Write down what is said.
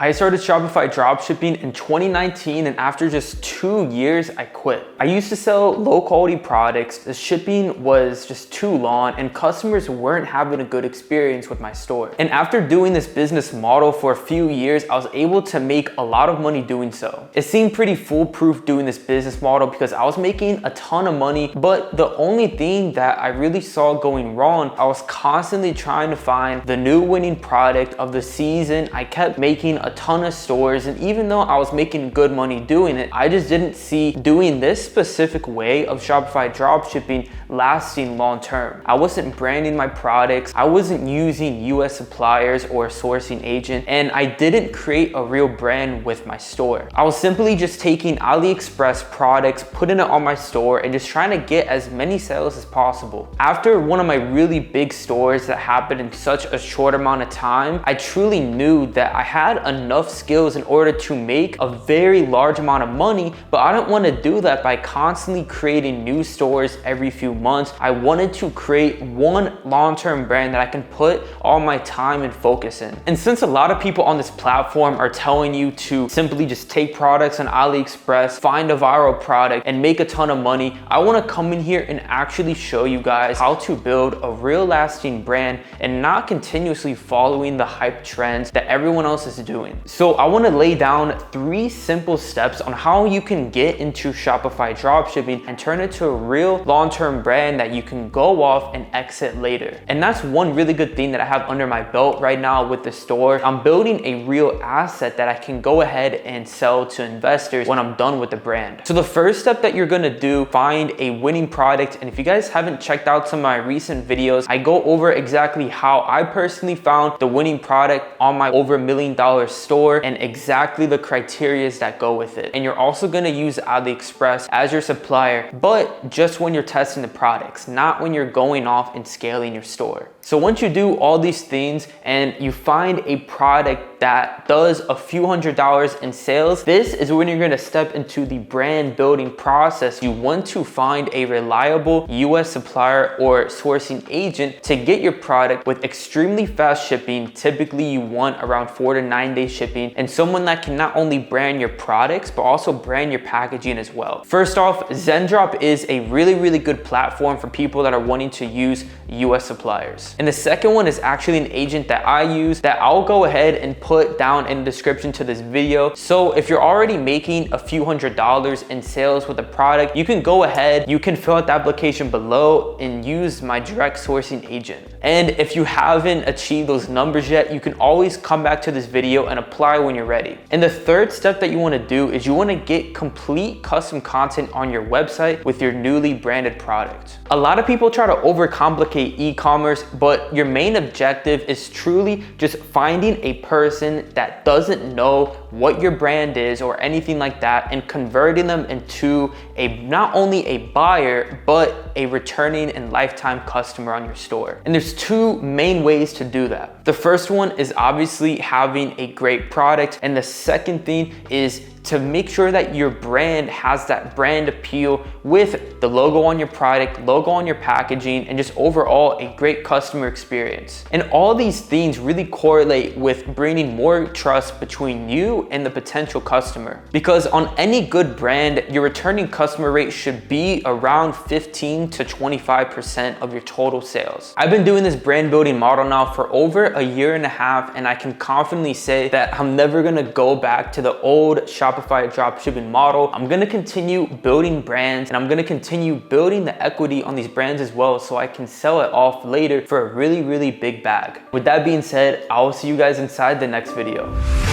I started Shopify dropshipping in 2019, and after just 2 years, I quit. I used to sell low quality products. The shipping was just too long and customers weren't having a good experience with my store. And after doing this business model for a few years, I was able to make a lot of money doing so. It seemed pretty foolproof doing this business model because I was making a ton of money, but the only thing that I really saw going wrong, I was constantly trying to find the new winning product of the season. I kept making a ton of stores, and even though I was making good money doing it, I just didn't see doing this specific way of Shopify dropshipping lasting long term. I wasn't branding my products, I wasn't using US suppliers or a sourcing agent, and I didn't create a real brand with my store. I was simply just taking AliExpress products, putting it on my store, and just trying to get as many sales as possible. After one of my really big stores that happened in such a short amount of time, I truly knew that I had enough skills in order to make a very large amount of money, but I don't want to do that by constantly creating new stores every few months. I wanted to create one long-term brand that I can put all my time and focus in. And since a lot of people on this platform are telling you to simply just take products on AliExpress, find a viral product, and make a ton of money, I want to come in here and actually show you guys how to build a real lasting brand and not continuously following the hype trends that everyone else is doing. So I want to lay down 3 simple steps on how you can get into Shopify dropshipping and turn it to a real long-term brand that you can go off and exit later. And that's one really good thing that I have under my belt right now with the store. I'm building a real asset that I can go ahead and sell to investors when I'm done with the brand. So the first step that you're gonna do, find a winning product. And if you guys haven't checked out some of my recent videos, I go over exactly how I personally found the winning product on my over $1 million store and exactly the criteria that go with it. And you're also gonna use AliExpress as your supplier, but just when you're testing the products, not when you're going off and scaling your store. So once you do all these things and you find a product that does a few $100s in sales, this is when you're gonna step into the brand building process. You want to find a reliable US supplier or sourcing agent to get your product with extremely fast shipping. Typically you want around 4 to 9 day shipping, and someone that can not only brand your products, but also brand your packaging as well. First off, Zendrop is a really good platform for people that are wanting to use US suppliers. And the second one is actually an agent that I use that I'll go ahead and put down in the description to this video. So if you're already making a few $100s in sales with a product, you can go ahead, you can fill out the application below and use my direct sourcing agent. And if you haven't achieved those numbers yet, you can always come back to this video and apply when you're ready. And the third step that you want to do is you want to get complete custom content on your website with your newly branded product. A lot of people try to overcomplicate e-commerce, but your main objective is truly just finding a person that doesn't know what your brand is or anything like that and converting them into not only a buyer, but a returning and lifetime customer on your store. And there's 2 main ways to do that. The first one is obviously having a great product, and the second thing is to make sure that your brand has that brand appeal with the logo on your product, logo on your packaging, and just overall a great customer experience. And all these things really correlate with bringing more trust between you and the potential customer. Because on any good brand, your returning customer rate should be around 15 to 25% of your total sales. I've been doing this brand building model now for over 1.5 years, and I can confidently say that I'm never gonna go back to the old Shopify dropshipping model. I'm gonna continue building brands, and I'm gonna continue building the equity on these brands as well, so I can sell it off later for a really big bag. With that being said, I will see you guys inside the next video.